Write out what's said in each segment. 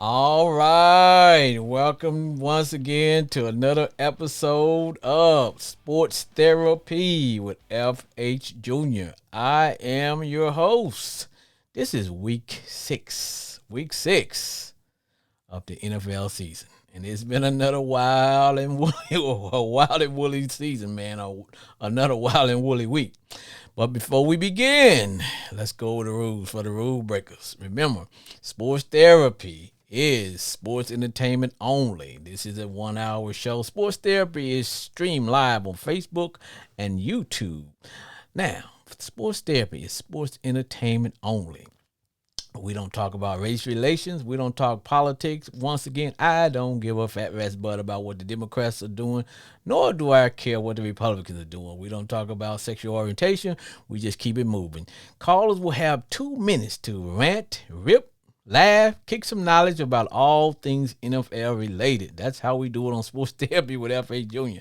All right. Welcome once again to another episode of Sports Therapy with FH Jr. I am your host. This is week six of the NFL season. And it's been another wild and woolly, a wild and woolly season, man. Another wild and woolly week. But before we begin, let's go over the rules for the rule breakers. Remember, sports therapy is sports entertainment only. This is a 1 hour show. Sports therapy is streamed live on Facebook and YouTube. Now, sports therapy is sports entertainment only. We don't talk about race relations. We don't talk politics. Once again, I don't give a fat rat's butt about what the Democrats are doing, nor do I care what the Republicans are doing. We don't talk about sexual orientation. We just keep it moving. Callers will have 2 minutes to rant, rip, laugh, kick some knowledge about all things NFL related. That's how we do it on Sports Therapy with F.A. Jr.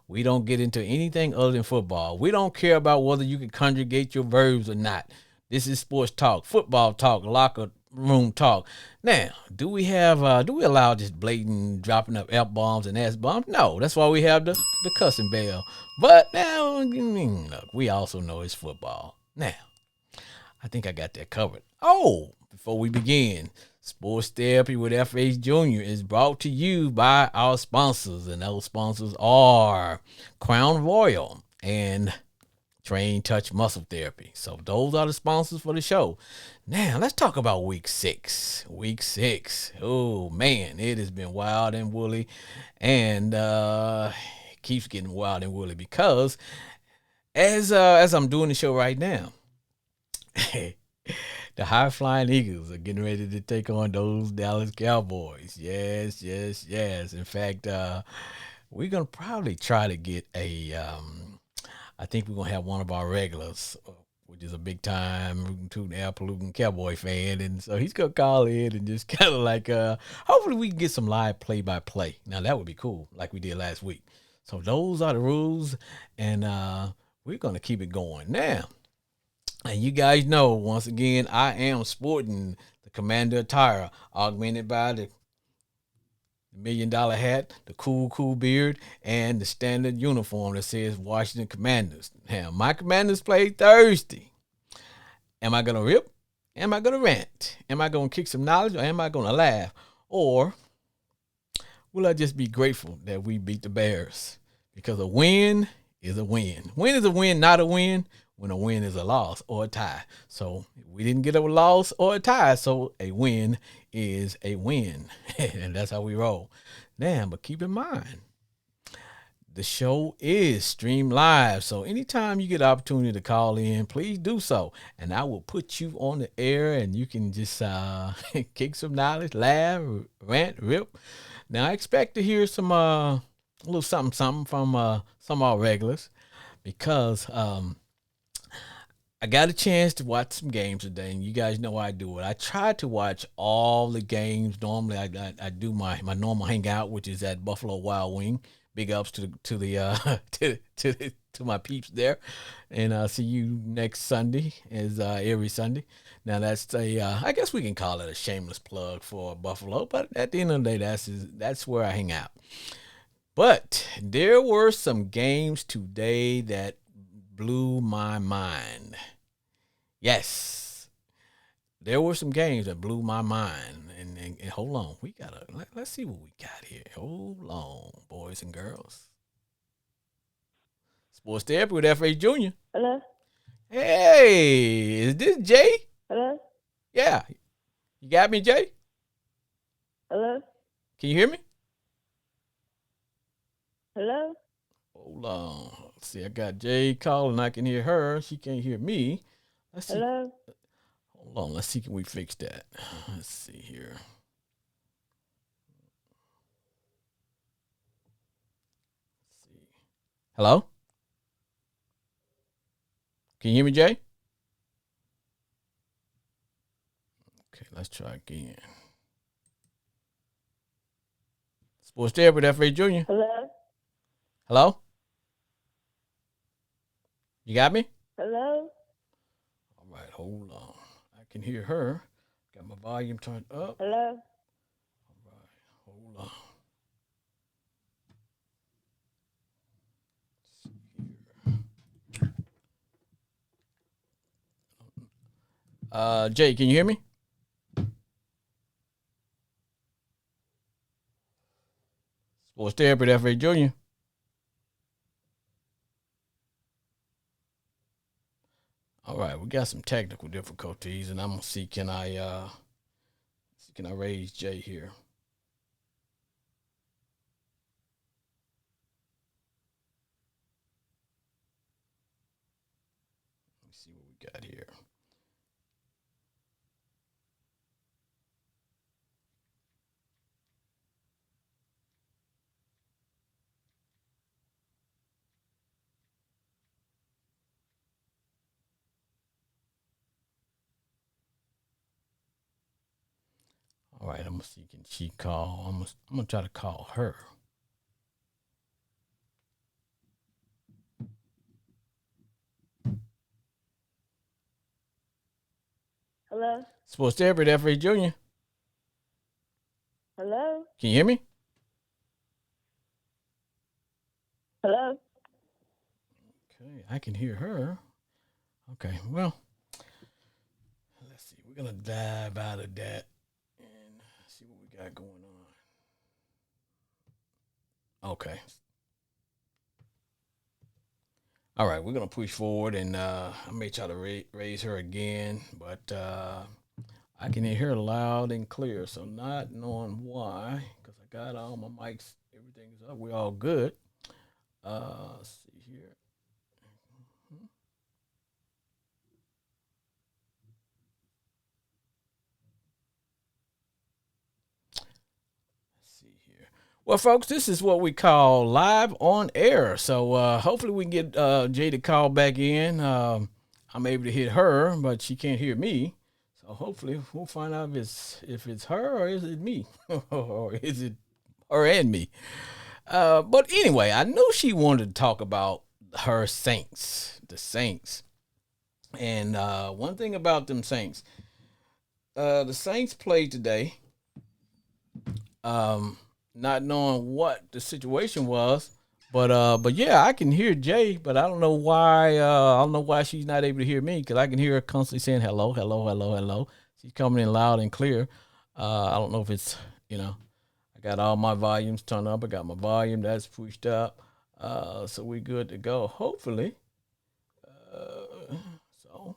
We don't get into anything other than football. We don't care about whether you can conjugate your verbs or not. This is sports talk, football talk, locker room talk. Now, do we allow just blatant dropping of F bombs and S bombs? No, that's why we have the cussing bell. But now, look, we also know it's football. Now, I think I got that covered. Oh, before we begin, Sports Therapy with FH Jr. is brought to you by our sponsors, and those sponsors are Crown Royal and Train Touch Muscle Therapy. So those are the sponsors for the show. Now let's talk about week six. Week six. Oh man, it has been wild and woolly, and it keeps getting wild and woolly because as I'm doing the show right now, the high flying Eagles are getting ready to take on those Dallas Cowboys. Yes, yes, yes. In fact, we're gonna probably try to get a I think we're gonna have one of our regulars, which is a big time rootin' tootin' Appalootin Cowboy fan, and so he's gonna call in and just kind of like, hopefully we can get some live play by play. Now that would be cool, like we did last week. So those are the rules, and we're gonna keep it going now. And you guys know, once again, I am sporting the Commander attire, augmented by the $1 million hat, the cool beard, and the standard uniform that says Washington Commanders. Now, my Commanders play Thursday. Am I gonna rip? Am I gonna rant? Am I gonna kick some knowledge, or am I gonna laugh? Or will I just be grateful that we beat the Bears? Because a win is a win. Win is a win, not a win. When a win is a loss or a tie. So we didn't get a loss or a tie. So a win is a win. And that's how we roll. Now, but keep in mind, the show is streamed live. So anytime you get an opportunity to call in, please do so. And I will put you on the air and you can just kick some knowledge, laugh, rant, rip. Now, I expect to hear some a little something from some of our regulars because I got a chance to watch some games today, and you guys know I do it. I try to watch all the games. Normally, I do my normal hangout, which is at Buffalo Wild Wing. Big ups to the to my peeps there, and I'll see you next Sunday, as every Sunday. Now that's I guess we can call it a shameless plug for Buffalo, but at the end of the day, that's where I hang out. But there were some games today that blew my mind. Yes, there were some games that blew my mind. And hold on, let's see what we got here. Hold on, boys and girls. Sports Therapy with F.A. Jr. Hello? Hey, is this Jay? Hello? Yeah, you got me, Jay? Hello? Can you hear me? Hello? Hold on. Let's see, I got Jay calling. I can hear her. She can't hear me. Let's see. Hello? Hold on. Let's see. Can we fix that? Let's see here. Let's see. Hello? Can you hear me, Jay? Okay, let's try again. Sports Therapy with F.A. Jr. Hello? Hello? You got me? Hello? All right, hold on. I can hear her. Got my volume turned up. Hello? Hold on. Jay, can you hear me? Sports therapy, F.A. Jr. All right, we got some technical difficulties, and I'm gonna see can I raise Jay here? Let me see what we got here. All right, I'm gonna see can she call. I'm gonna try to call her. Hello? Sports therapy, F.A. Jr. Hello? Can you hear me? Hello? Okay, I can hear her. Okay, well, let's see. We're gonna dive out of that and see what we got going on. Okay. All right, we're gonna push forward, and I may try to raise her again, but I can hear her loud and clear. So not knowing why, because I got all my mics, everything's up. We're all good. Let's see here. See here. Well, folks, this is what we call live on air. So hopefully we can get Jay to call back in. I'm able to hit her, but she can't hear me. So hopefully we'll find out if it's her or is it me or is it her and me. But anyway, I knew she wanted to talk about her Saints, the Saints. And one thing about them Saints, the Saints played today. Um, Not knowing what the situation was. But yeah, I can hear Jay, but I don't know why. I don't know why she's not able to hear me because I can hear her constantly saying hello, hello, hello, hello. She's coming in loud and clear. I don't know if it's I got all my volumes turned up. I got my volume that's pushed up, so we good to go. Hopefully, so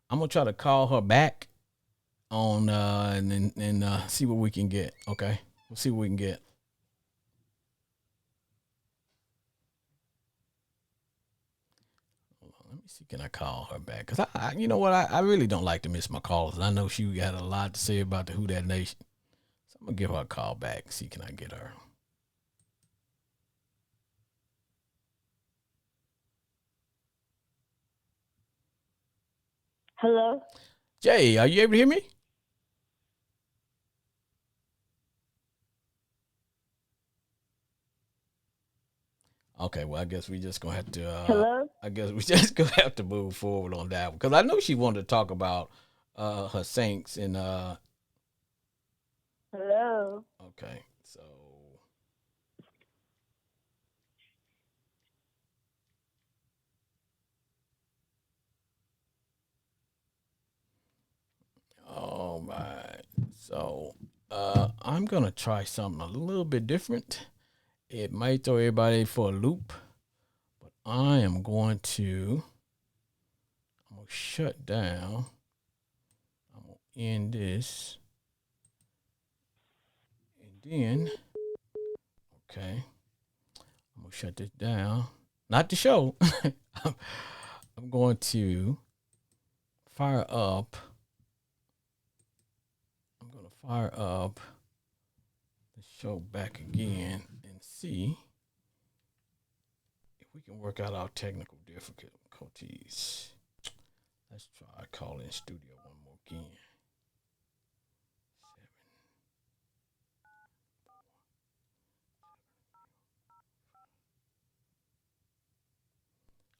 I'm gonna try to call her back on and see what we can get. Okay, we'll see what we can get. Let me see. Can I call her back? Cause you know what? I really don't like to miss my calls. I know she got a lot to say about the Who That Nation. So I'm gonna give her a call back. See, can I get her? Hello? Jay, are you able to hear me? Okay, well, I guess we just gonna have to. Hello? I guess we just gonna have to move forward on that one because I know she wanted to talk about her Saints and Hello? okay, so all right, so I'm gonna try something a little bit different. It might throw everybody for a loop, but I am going to. I'm gonna shut down. I'm gonna end this, and then okay, I'm gonna shut this down. Not the show. I'm going to fire up. I'm gonna fire up the show back again and see if we can work out our technical difficulties. Let's try calling studio one more again.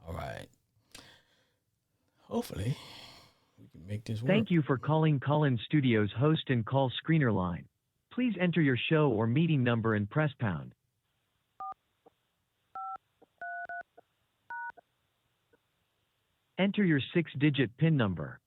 All right. Hopefully we can make this work. Thank you for calling Call-In Studios host and call screener line. Please enter your show or meeting number and press pound. Enter your 6-digit PIN number.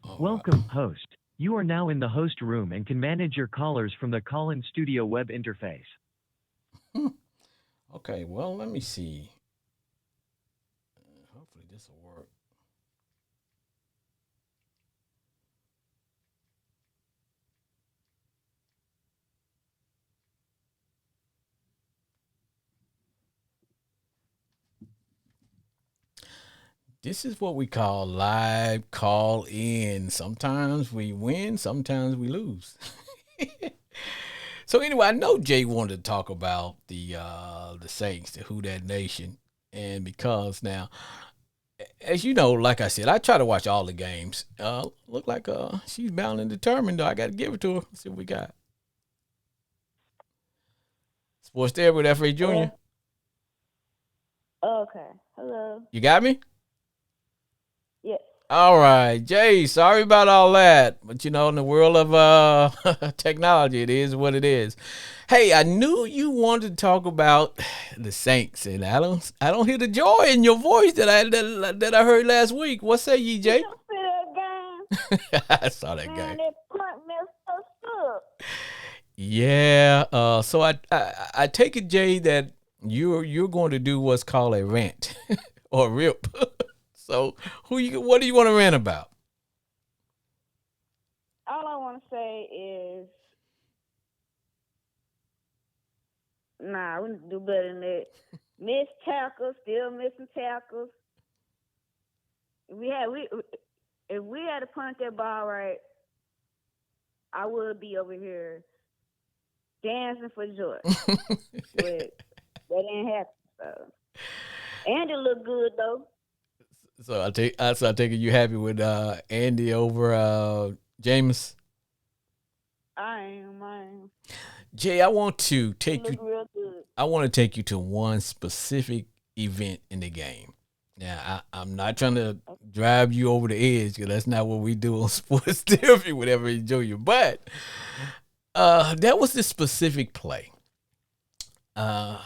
All Welcome, host. You are now in the host room and can manage your callers from the call-in studio web interface. right. Okay, well, let me see. Hopefully this will work. This is what we call live call in. Sometimes we win, sometimes we lose. So anyway, I know Jay wanted to talk about the Saints, the Who That Nation, and because now, as you know, like I said, I try to watch all the games. Look like she's bound and determined. Though I got to give it to her. Let's see what we got. Sports there with F.A. Junior. Hello? Okay. Hello. You got me? Yes. All right, Jay. Sorry about all that, but you know, in the world of technology, it is what it is. Hey, I knew you wanted to talk about the Saints, and I don't hear the joy in your voice that I heard last week. What say ye, Did Jay? you see that game? I saw that Man, game. that punt messed us up. Yeah. So I take it, Jay, that you're going to do what's called a rant or rip. So what do you want to rant about? All I want to say is, nah, we need to do better than that. Missed tackles, still missing tackles. If we had to punt that ball right, I would be over here dancing for joy. But that ain't happen. So, and it looked good though. So I take it you happy with Andy over James. I am. Jay, I want to It take you. looked real good. I want to take you to one specific event in the game. Now, I'm not trying to drive you over the edge because that's not what we do on sports therapy, whatever you enjoy you. But that was this specific play. Uh,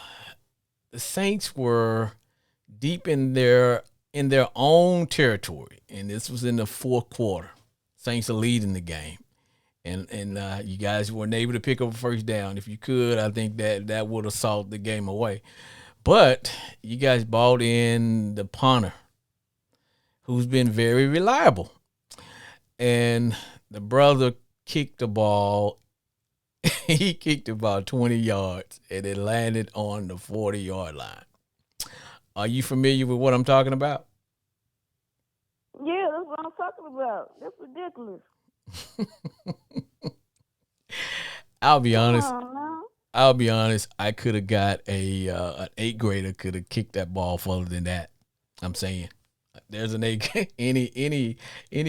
the Saints were deep in their own territory, and this was in the fourth quarter. Saints are leading the game, and you guys weren't able to pick up a first down. If you could, I think that would have salted the game away. But you guys bought in the punter, who's been very reliable, and the brother kicked the ball. He kicked about 20 yards, and it landed on the 40-yard line. Are you familiar with what I'm talking about? Yeah, that's what I'm talking about. That's ridiculous. I'll be Come honest. on now. I'll be honest. I could have got an eighth grader could have kicked that ball further than that. I'm saying there's an eight any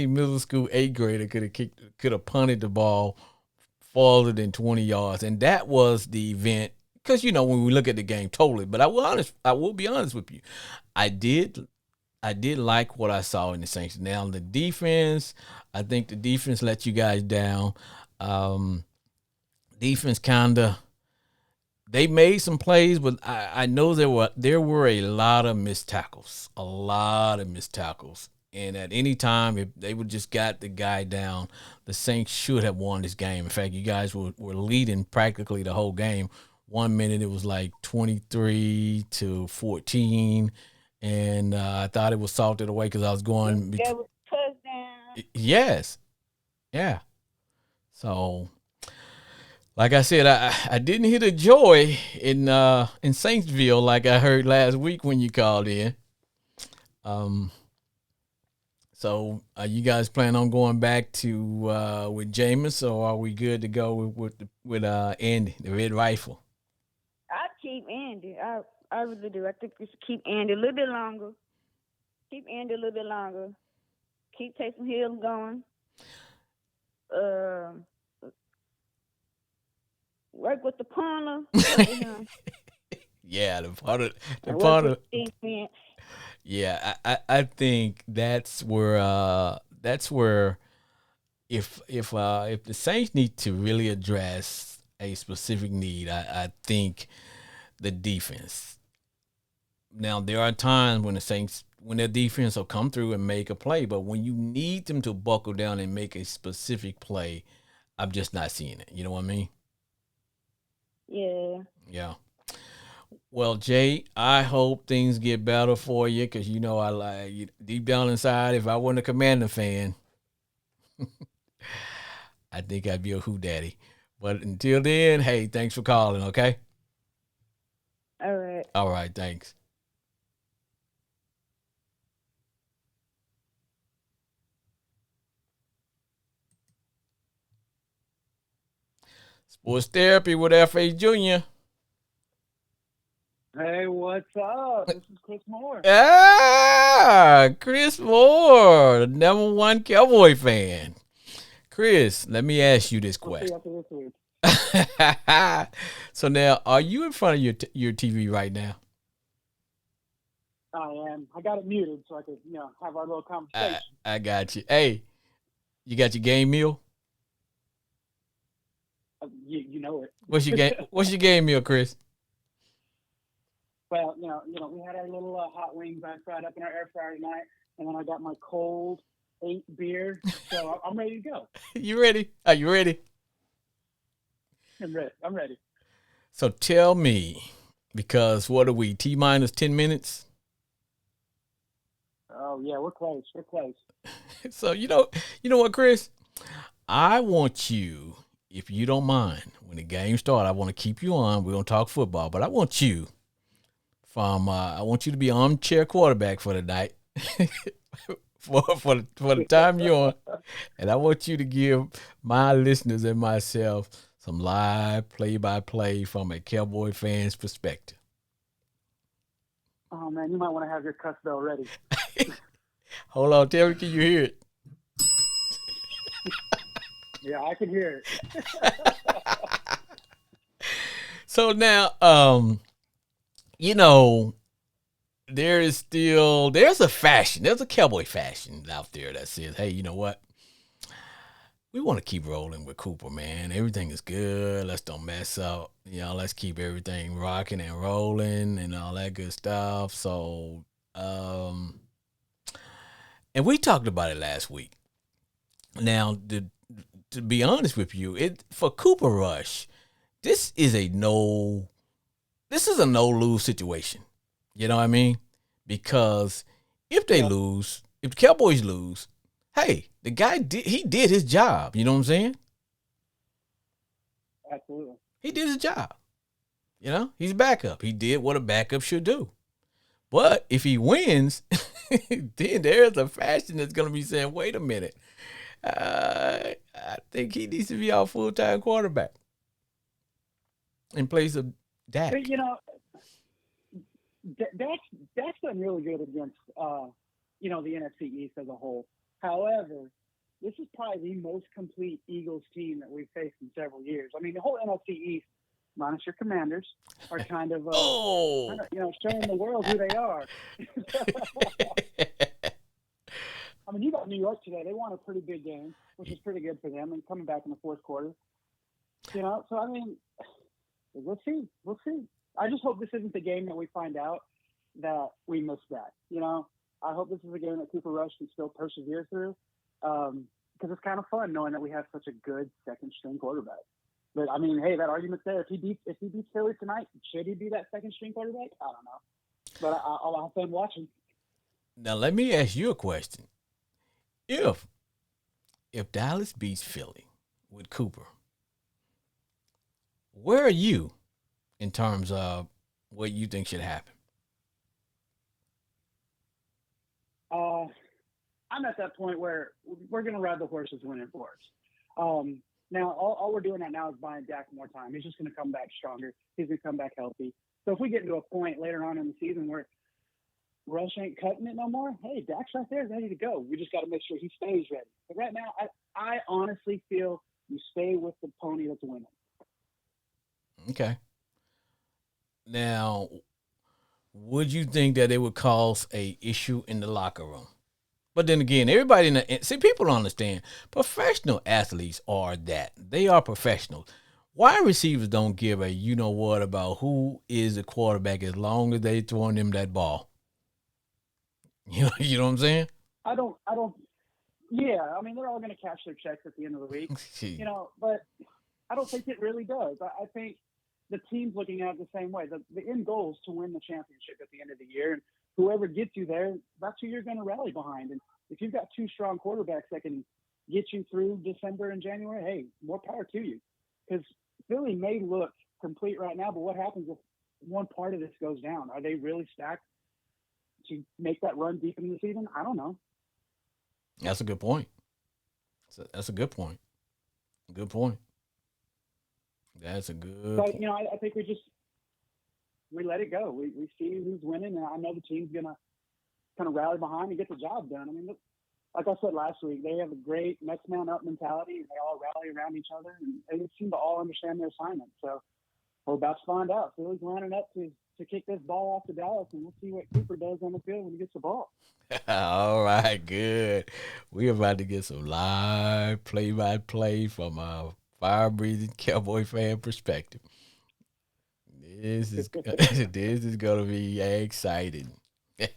middle school eighth grader could have punted the ball farther than 20 yards, and that was the event. Because when we look at the game totally, but I will be honest with you. I did I did like what I saw in the Saints. Now the defense, I think the defense let you guys down. Um, Defense kinda they made some plays, but I know there were a lot of missed tackles, a lot of missed tackles. And at any time, if they would just got the guy down, the Saints should have won this game. In fact, you guys were leading practically the whole game. 1 minute it was like 23-14, and I thought it was salted away because I was going. That was a touchdown. Yes, yeah. So like I said, I didn't hear the joy in Saintsville like I heard last week when you called in. Um, so you guys plan on going back to with Jameis, or are we good to go with Andy, the Red Rifle? I keep Andy. I really do. I think we should keep Andy a little bit longer. Keep Andy a little bit longer. Keep Taysom Hill going. Uh, work with the punter. Work with him. Yeah, the part of the And work part with of the defense. Yeah, I think that's where if the Saints need to really address a specific need, I think the defense. Now there are times when the Saints when their defense will come through and make a play, but when you need them to buckle down and make a specific play, I'm just not seeing it. You know what I mean? Yeah. Yeah. Well, Jay, I hope things get better for you because you know I like you deep down inside. If I wasn't a Commander fan, I think I'd be a Who Daddy. But until then, hey, thanks for calling. Okay. All right. All right. Thanks. Sports therapy with F.A. Jr. Hey, what's up? This is Chris Moore. Chris Moore, the number one Cowboy fan. Chris, let me ask you this We'll see question. after this week. So now, are you in front of your TV right now? I am. I got it muted so I could, have our little I conversation. I got you. Hey, you got your game meal? You know it. What's your game? What's your game meal, Chris? Well, we had our little hot wings I fried up in our air fryer tonight, and then I got my cold 8 beer, so I'm ready to go. You ready? Are you ready? I'm ready. I'm ready. So tell me, because what are we? T minus 10 minutes. Oh yeah, we're close. We're close. So you know what, Chris? I want you, if you don't mind, when the game starts, I want to keep you on. We're gonna talk football, but I want you I want you to be armchair quarterback for the night. For the time you're on, and I want you to give my listeners and myself some live play-by-play from a Cowboy fan's perspective. Oh man, you might want to have your cuss bell ready. Hold on, tell me, can you hear it? Yeah, I can hear it. So now, you know, there's a fashion, there's a Cowboy fashion out there that says, hey, you know what? We want to keep rolling with Cooper, man. Everything is good. Let's don't mess up. Let's keep everything rocking and rolling and all that good stuff. So, and we talked about it last week. Now, to be honest with you, it for Cooper Rush, this is a no, this is a no lose situation. You know what I mean? Because if they Yeah, lose, if the Cowboys lose, hey, the guy did his job. You know what I'm saying? absolutely. He did his job. He's backup. He did what a backup should do. But if he wins, then there's a fashion that's going to be saying, wait a minute. I think he needs to be our full time quarterback in place of But Dak. That's done really good against the NFC East as a whole. However, this is probably the most complete Eagles team that we've faced in several years. I mean, the whole NFC East, minus your Commanders, are Oh, showing the world who they are. I mean, you got New York today. They won a pretty big game, which is pretty good for them, and coming back in the fourth quarter. So I mean, we'll see. We'll see. I just hope this isn't the game that we find out that we missed that. I hope this is a game that Cooper Rush can still persevere through, because it's kind of fun knowing that we have such a good second string quarterback. But I mean, hey, that argument's there. If he beats Philly tonight, should he be that second string quarterback? I don't know, but I'll have fun watching. now let me ask you a question. If if Dallas beats Philly with Cooper, where are you in terms of what you think should happen? Uh, I'm at that point where we're going to ride the horses winning for us. Now, all we're doing right now is buying Dak more time. He's just going to come back stronger. He's going to come back healthy. So if we get to a point later on in the season where Rush ain't cutting it no more, hey, Dak's right there ready to go. We just got to make sure he stays ready. But right now, I honestly feel you stay with the pony that's winning. Okay. Now, would you think that it would cause a issue in the locker room? But then again, everybody see, people don't understand. Professional athletes are that. They are professionals. Wide receivers don't give a you know what about who is the quarterback as long as they throwing them that ball. You know what I'm saying? I don't. Yeah, I mean, they're all going to cash their checks at the end of the week, but I don't think it really does. I think the team's looking at it the same way. The end goal is to win the championship at the end of the year, and whoever gets you there, that's who you're going to rally behind. And if you've got two strong quarterbacks that can get you through December and January, hey, more power to you. Because Philly may look complete right now, but what happens if one part of this goes down? Are they really stacked to make that run deep in the season? I don't know. That's a good point. That's a good point. Good point. That's a good But point. I think we let it go. We see who's winning, and I know the team's gonna kind of rally behind and get the job done. I mean, like I said last week, they have a great next man up mentality, and they all rally around each other, and they seem to all understand their assignment. So we're about to find out. Philly's lining up to kick this ball off to Dallas, and we'll see what Cooper does on the field when he gets the ball. All right, good. We're about to get some live play-by-play from a fire-breathing Cowboy fan perspective. This is this is gonna be exciting. So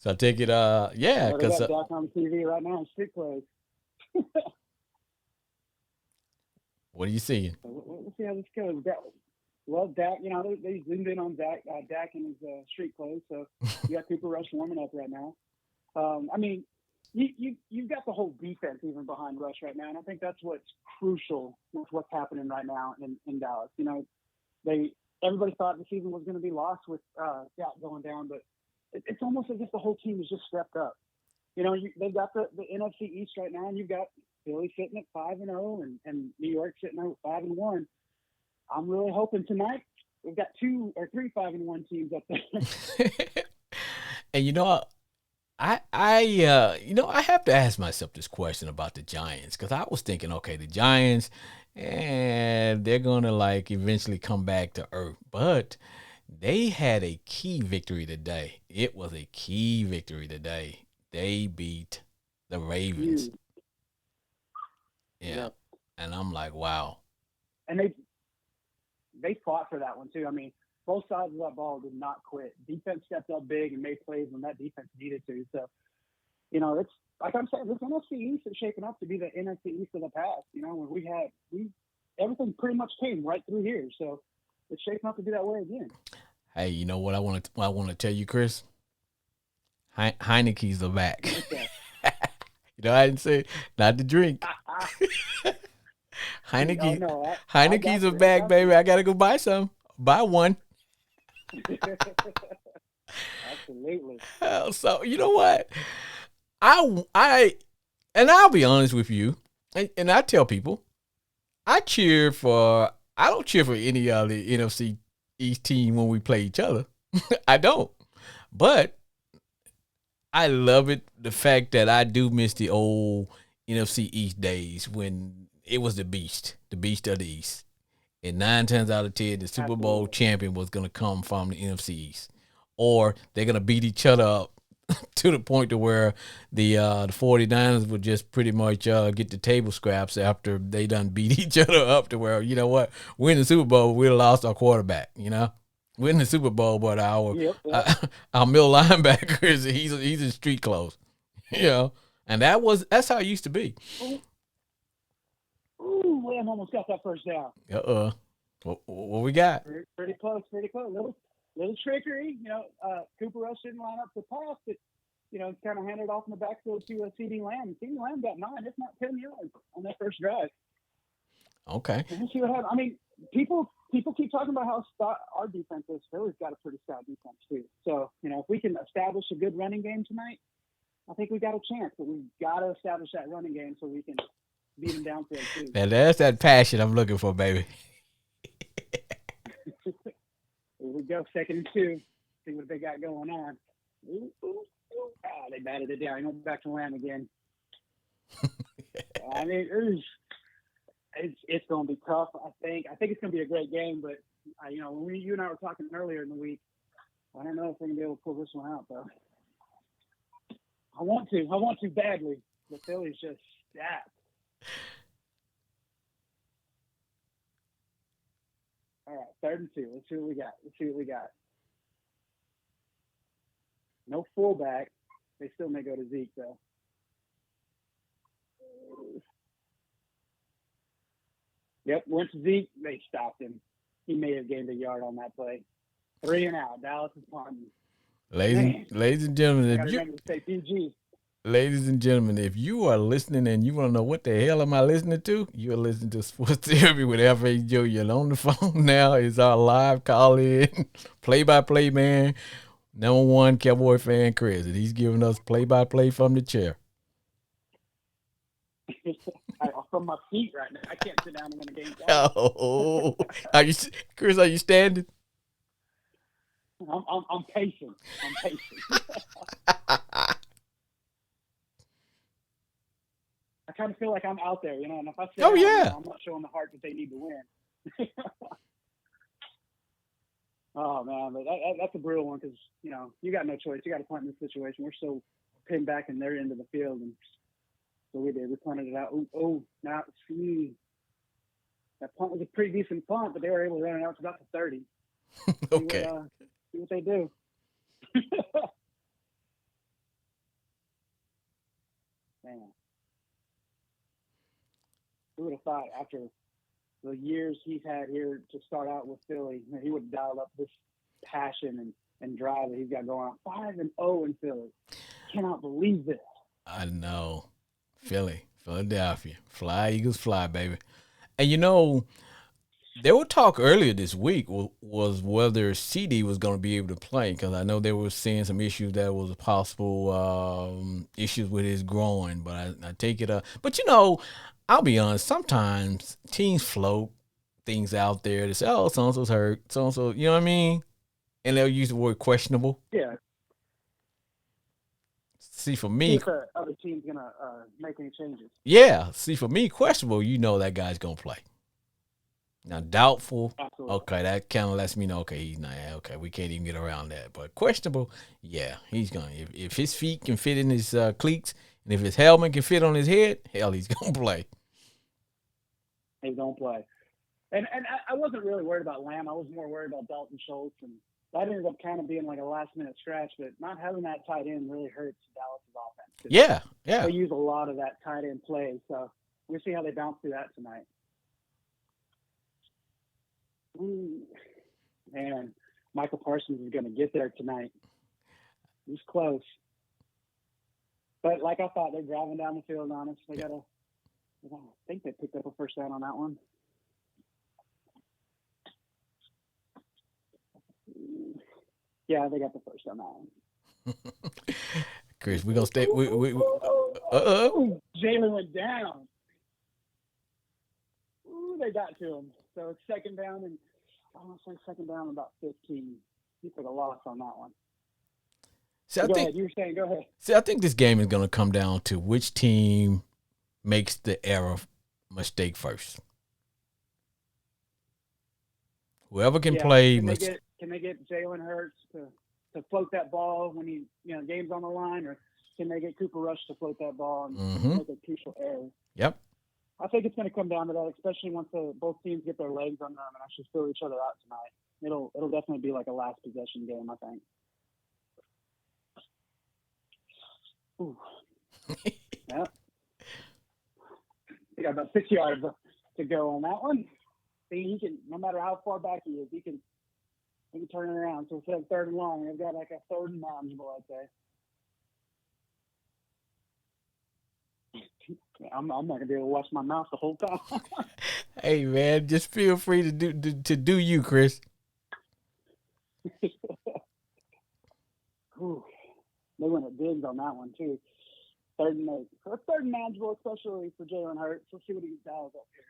I take it, yeah, They because got Dak on TV right now in street clothes. what are you seeing? So we'll see how this goes. Well, Dak, they zoomed in on Dak in his street clothes. So you got Cooper Rush warming up right now. I mean, you've got the whole defense even behind Rush right now, and I think that's what's crucial with what's happening right now in Dallas. Everybody thought the season was going to be lost with Dak going down, but it's almost as if the whole team has just stepped up. They've got the NFC East right now, and you've got Philly sitting at 5-0, and New York sitting at 5-1. I'm really hoping tonight we've got 2 or 3 5-1 teams up there. And I have to ask myself this question about the Giants because I was thinking, okay, the Giants, and they're gonna like eventually come back to earth, but they had a key victory today. It was a key victory today. They beat the Ravens. Yeah, Yep. and I'm like, wow. And they fought for that one too. I mean, both sides of that ball did not quit. Defense stepped up big and made plays when that defense needed to. So, it's like I'm saying, this NFC East is shaping up to be the NFC East of the past. When everything pretty much came right through here. So it's shaping up to be that way again. Hey, you know what I want to tell you, Chris? Heineke's are back. I didn't say not to drink. Heineke's Heineke's are back, baby. I gotta go buy some. Buy one. Absolutely. So you know what? I and I'll be honest with you, and I tell people, I don't cheer for any other NFC East team when we play each other. I don't. But I love it, the fact that I do miss the old NFC East days when it was the beast of the East. And 9 times out of 10, the Super Bowl champion was going to come from the NFC East. Or they're going to beat each other up to the point to where the 49ers would just pretty much get the table scraps after they done beat each other up to where, you know what, we're in the Super Bowl, we lost our quarterback, We're in the Super Bowl, but our middle linebacker he's in street clothes, and that's how it used to be. Ooh, Lamb almost got that first down. What we got? Pretty close. Little trickery. Cooper Rush didn't line up to pass, but kind of handed off in the backfield to CD Lamb. CD Lamb got 9, if not 10 yards on that first drive. Okay. And we'll see what happens. I mean, people keep talking about how our defense is. Philly's got a pretty stout defense too. So if we can establish a good running game tonight, I think we got a chance. But we've got to establish that running game so we can beat them downfield too. Now that's that passion I'm looking for, baby. Here we go, 2nd and 2. See what they got going on. They batted it down. He went back to Lamb again. I mean, it's going to be tough. I think it's going to be a great game, but When you and I were talking earlier in the week, I don't know if we're gonna be able to pull this one out though. I want to badly. The Phillies just stacked. All right, 3rd and 2. Let's see what we got. No fullback. They still may go to Zeke though. Yep, went to Zeke. They stopped him. He may have gained a yard on that play. 3 and out. Dallas is punting. Ladies and gentlemen, I gotta remember to say PG. ladies and gentlemen, if you are listening and you want to know what the hell am I listening to, you are listening to Sports Therapy with F.A. Jr. On the phone now is our live call-in, play-by-play man, #1 Cowboy fan, Chris, and he's giving us play-by-play from the chair. From my feet right now. I can't sit down and win a game. Oh, Chris? Are you standing? I'm pacing. I kind of feel like I'm out there, and if I sit down, I'm not showing the heart that they need to win. Oh man, but that's a brutal one because you got no choice. You got to punt in this situation. We're so pinned back in their end of the field, and so we did. We punted it out. Now see, that punt was a pretty decent punt, but they were able to run it out to about the 30. Okay. See what they do. Man, who would have thought after the years he's had here to start out with Philly, he would dial up this passion and drive that he's got going on. 5-0 in Philly. Cannot believe this. I know. Philadelphia. Fly, Eagles, fly, baby. And there was talk earlier this week was whether CD was going to be able to play because I know they were seeing some issues that was possible issues with his groin, but I take it up. But I'll be honest. Sometimes teams float things out there to say, "Oh, so and so's hurt, so and so." You know what I mean? And they'll use the word questionable. Yeah. See, for me, if the other team's gonna make any changes. Yeah. See, for me, questionable. That guy's gonna play. Now, doubtful. Absolutely. Okay, that kind of lets me know. Okay, he's not. Okay, we can't even get around that. But questionable. Yeah, he's gonna. If his feet can fit in his cleats, and if his helmet can fit on his head, hell, he's gonna play. He's gonna play. And I wasn't really worried about Lamb. I was more worried about Dalton Schultz, and that ended up kind of being like a last-minute scratch. But not having that tight end really hurts Dallas' offense. Yeah. They use a lot of that tight end play, so we'll see how they bounce through that tonight. Ooh. Man, Michael Parsons is going to get there tonight. He's close. But like I thought, they're driving down the field on us. I think they picked up a first down on that one. Yeah, they got the first on that one. Chris, we're going to stay. Jalen went down. Ooh, they got to him. So it's second down and second down about 15. He took a loss on that one. Go ahead. You were saying, go ahead. See, I think this game is going to come down to which team makes the error mistake first. Whoever can play. Can they get Jalen Hurts to float that ball when he game's on the line, or can they get Cooper Rush to float that ball and make a crucial error? Yep. I think it's going to come down to that, especially once both teams get their legs on them and actually fill each other out tonight. It'll definitely be like a last possession game, I think. Ooh. Yep. He got about 6 yards to go on that one. See, he can, no matter how far back he is, he can turn it around. So instead of 3rd and long, they've got like a 3rd and manageable, I'd say. I'm not gonna be able to wash my mouth the whole time. Hey man, just feel free to do you, Chris. Ooh, they went at digs on that one too. 3rd and 8. So it's 3rd and manageable, especially for Jalen Hurts. Let's see what he dials up here.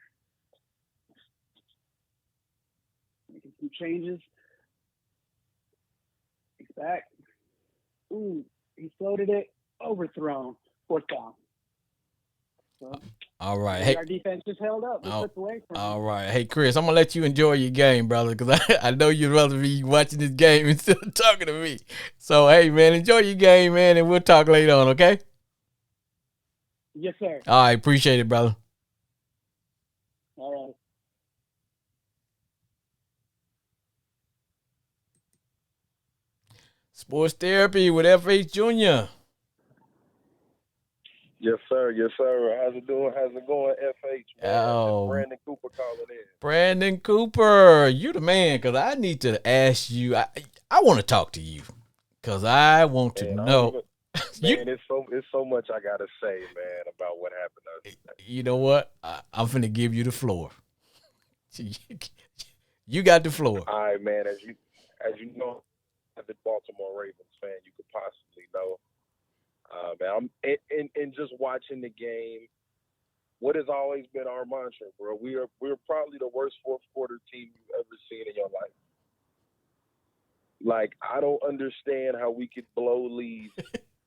Making some changes. He's back. Ooh, he floated it, overthrown. 4th down. So, All right. Maybe Hey, our defense just held up. We oh, slipped away from them. all right. Hey, Chris, I'm gonna let you enjoy your game, brother, because I know you'd rather be watching this game instead of talking to me. So, hey, man, enjoy your game, man, and we'll talk later on. Okay? Yes, sir. All right. Appreciate it, brother. All right. Sports therapy with FH Junior. Yes, sir. Yes, sir. How's it doing? How's it going, FH, man? This Oh, Brandon Cooper calling in. Brandon Cooper, you the man, because I need to ask you. I want to talk to you because I want to Man, I don't know. even, you man, it's so much I gotta say, man, about what happened to us. you know what? I'm finna give you the floor. You got the floor. All right, man. As you know, as a Baltimore Ravens fan, you could possibly know. Man, and just watching the game. What has always been our mantra, bro? We're probably the worst fourth quarter team you've ever seen in your life. Like, I don't understand how we could blow leads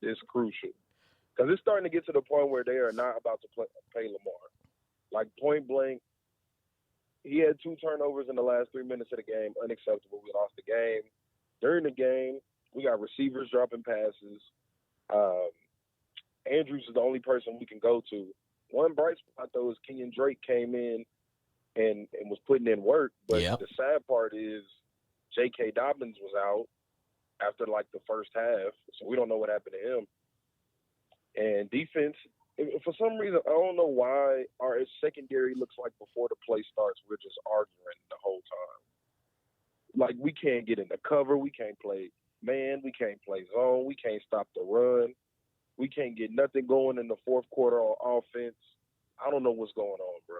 this crucial. Because it's starting to get to the point where they are not about to pay Lamar. Like, point blank, he had 2 turnovers in the last 3 minutes of the game. Unacceptable. We lost the game. During the game, we got receivers dropping passes. Um, Andrews is the only person we can go to. One bright spot, though, is Kenyon Drake came in and was putting in work. But Yep. the sad part is J.K. Dobbins was out after, like, the first half. So we don't know what happened to him. And defense, for some reason, I don't know why our secondary looks like before the play starts, we're just arguing the whole time. Like, we can't get in the cover. We can't play man. We can't play zone. We can't stop the run. We can't get nothing going in the fourth quarter on offense. I don't know what's going on, bro.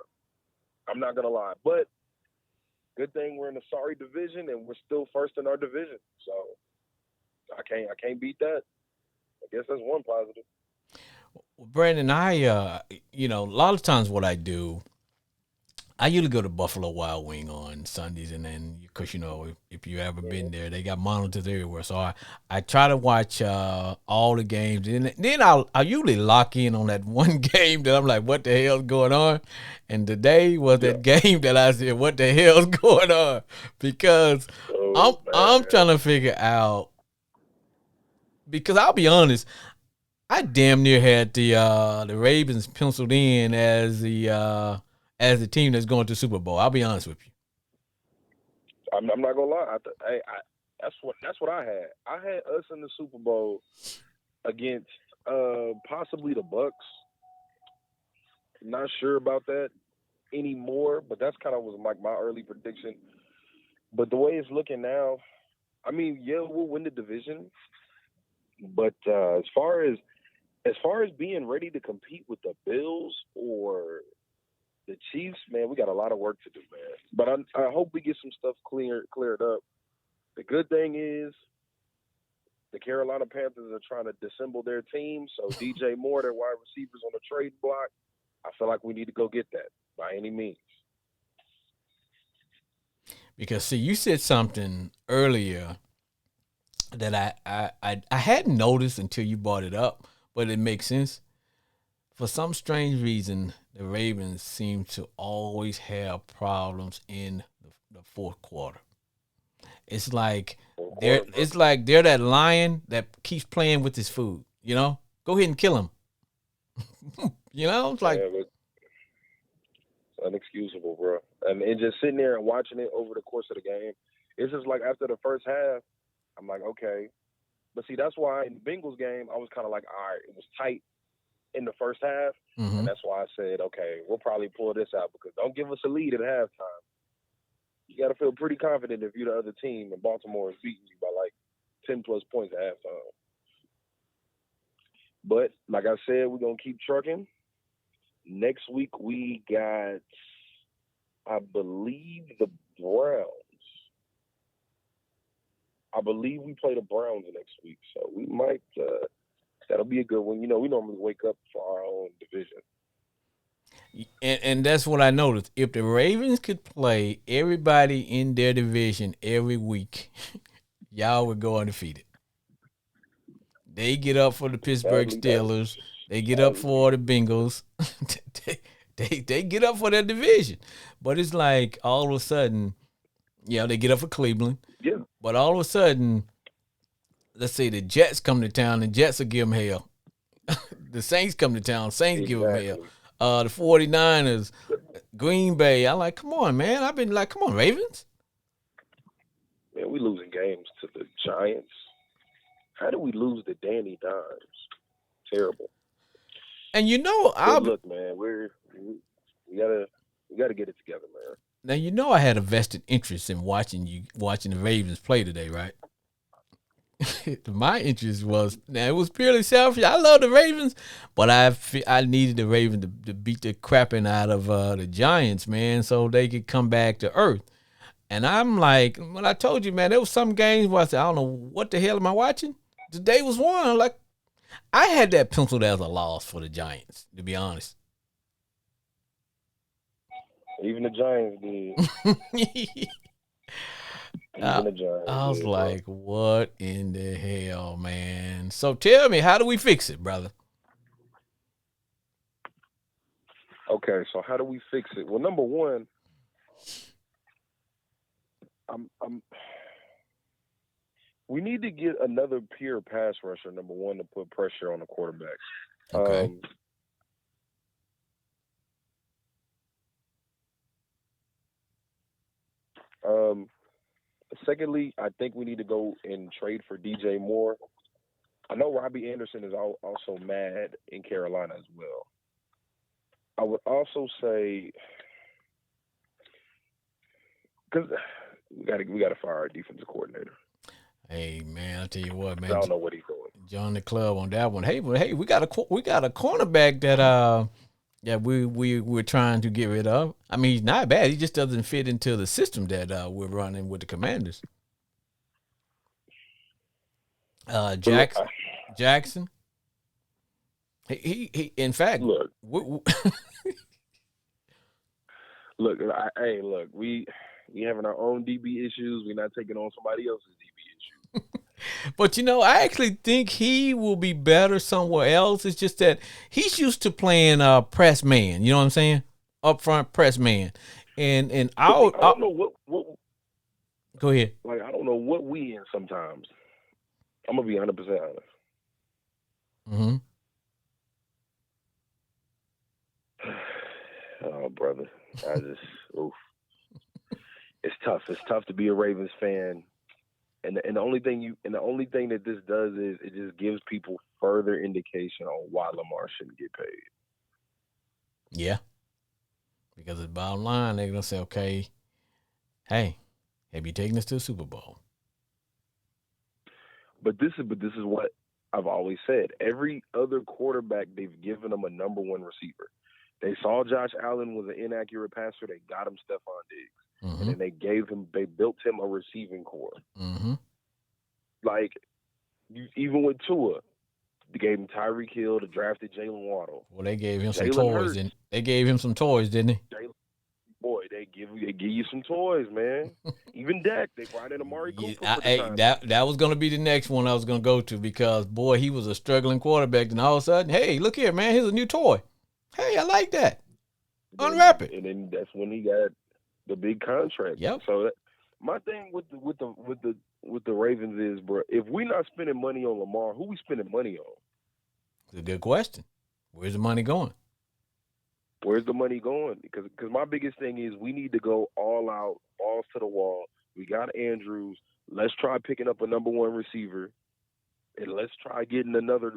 I'm not going to lie. But good thing we're in a sorry division and we're still first in our division. So I can't beat that. I guess that's one positive. Brandon, a lot of times what I do, I usually go to Buffalo Wild Wing on Sundays, and then because if you ever been there, they got monitors everywhere. So I try to watch all the games, and then I usually lock in on that one game that I'm like, what the hell's going on? And today was Yeah. that game that I said, what the hell's going on? Because I'm trying to figure out, because I'll be honest, I damn near had the Ravens penciled in as the team that's going to the Super Bowl. I'll be honest with you. I'm not gonna lie. That's what I had. I had us in the Super Bowl against possibly the Bucks. Not sure about that anymore, but that's kind of was like my early prediction. But the way it's looking now, I mean, yeah, we'll win the division. But as far as being ready to compete with the Bills or the Chiefs, man, we got a lot of work to do, man. But I hope we get some stuff cleared up. The good thing is the Carolina Panthers are trying to disassemble their team. So DJ Moore, their wide receivers on the trade block, I feel like we need to go get that by any means. Because see, you said something earlier that I hadn't noticed until you brought it up, but it makes sense. For some strange reason, the Ravens seem to always have problems in the fourth quarter. It's like they're that lion that keeps playing with his food. Go ahead and kill him. It's like, Yeah, but it's inexcusable, bro. And just sitting there and watching it over the course of the game, it's just like after the first half, I'm like, okay. But see, that's why in the Bengals game, I was kind of like, all right, it was tight in the first half. mhm. And that's why I said, okay, we'll probably pull this out because don't give us a lead at halftime. You got to feel pretty confident if you're the other team and Baltimore is beating you by like 10 plus points at halftime. But like I said, we're going to keep trucking. Next week, we got, I believe, the Browns. I believe we play the Browns next week. So we might, that'll be a good one. We normally wake up for our own division. And that's what I noticed. If the Ravens could play everybody in their division every week, y'all would go undefeated. They get up for the Pittsburgh Sadly, Steelers. They get up sadly, for the Bengals. They get up for their division, but it's like all of a sudden, they get up for Cleveland, Yeah, but all of a sudden, let's say the Jets come to town, the Jets will give them hell. The Saints come to town, Saints give them hell. exactly. The 49ers, Green Bay. I like, come on, man. I've been like, come on, Ravens. Man, we losing games to the Giants. How do we lose to Danny Dimes? Terrible. And But look, man, we gotta get it together, man. now I had a vested interest in watching the Ravens play today, right? My interest was now it was purely selfish. I love the Ravens, but I needed the Ravens to beat the crapping out of the Giants, man, so they could come back to earth. And I'm like, when I told you, man, there was some games where I said, I don't know what the hell am I watching. Today was one. I'm like, I had that penciled as a loss for the Giants, to be honest. Even the Giants did. Even the Giants. I was did, like, what in the hell, man? So tell me, how do we fix it, brother? okay, so how do we fix it? Well, number one, I'm we need to get another pure pass rusher, number one, to put pressure on the quarterbacks. Okay. Secondly, I think we need to go and trade for DJ Moore. I know Robbie Anderson is also mad in Carolina as well. I would also say because we got to fire our defensive coordinator. Hey, man, I tell you what, I man, don't know what he's doing. John the Club on that one. Hey, we got a cornerback that we're trying to get rid of. I mean, he's not bad. He just doesn't fit into the system that we're running with the Commanders. Jackson. He in fact, Look, look, we having our own DB issues. We're not taking on somebody else's DB issues. but I actually think he will be better somewhere else. It's just that he's used to playing press man. You know what I'm saying? Up front press man, and I don't know what. Go ahead. Like I don't know what we in sometimes. I'm gonna be 100% honest. Mm-hmm. Oh, brother, I just oof. It's tough. It's tough to be a Ravens fan, and the only thing that this does is it just gives people further indication on why Lamar shouldn't get paid. Yeah, because the bottom line, they're gonna say, okay, hey, have you taken us to the Super Bowl? But this is what I've always said. Every other quarterback, they've given them a number one receiver. They saw Josh Allen was an inaccurate passer. They got him Stephon Diggs. Mm-hmm. And then they built him a receiving core. Mm-hmm. Like, even with Tua, they gave him Tyreek Hill, they drafted Jalen Waddle. Well, they gave him some Jalen toys. Hurts. They gave him some toys, didn't they? Boy, they give you some toys, man. Even Dak, they brought in Amari Cooper for the time. That was going to be the next one I was going to go to because, boy, he was a struggling quarterback. And all of a sudden, hey, look here, man, here's a new toy. Hey, I like that. Unwrap it. And then that's when he got the big contract. Yep. So my thing with the Ravens is, bro, if we're not spending money on Lamar, who we spending money on? It's a good question. Where's the money going? Where's the money going? Because my biggest thing is we need to go all out, balls to the wall. We got Andrews. Let's try picking up a number one receiver, and let's try getting another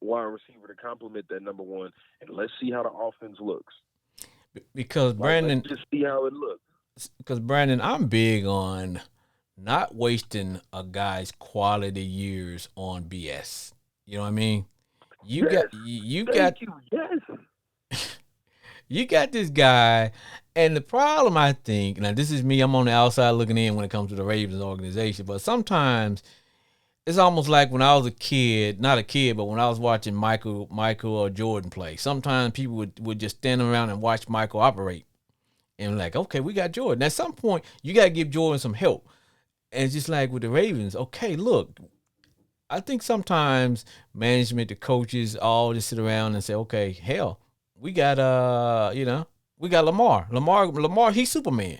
wide receiver to complement that number one, and let's see how the offense looks. Because Brandon, let's just see how it looks. Because Brandon, I'm big on not wasting a guy's quality years on BS. You know what I mean? You got you got this guy, and the problem I think, now this is me, I'm on the outside looking in when it comes to the Ravens organization, but sometimes it's almost like when I was a kid, not a kid, but when I was watching Michael or Jordan play, sometimes people would just stand around and watch Michael operate. And like, okay, we got Jordan. At some point, you got to give Jordan some help. And it's just like with the Ravens, okay, look, I think sometimes management, the coaches, all just sit around and say, okay, hell, we got we got Lamar. Lamar, he's Superman.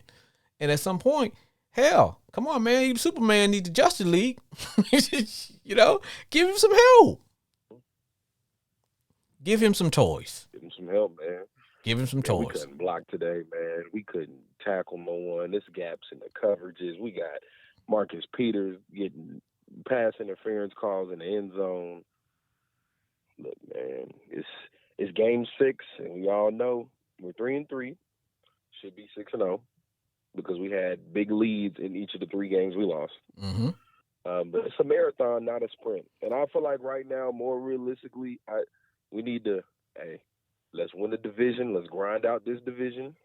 And at some point, hell, come on, man, you Superman need the Justice League. Give him some help. Give him some toys. Give him some help, man. Give him some Man, we toys. couldn't block today, man. We couldn't tackle no one. There's gaps in the coverages. We got Marcus Peters getting pass interference calls in the end zone. Look, man, it's game 6, and we all know we're 3-3. Should be 6-0 because we had big leads in each of the 3 games we lost. Mm-hmm. But it's a marathon, not a sprint. And I feel like right now, more realistically, we need to, let's win the division. Let's grind out this division,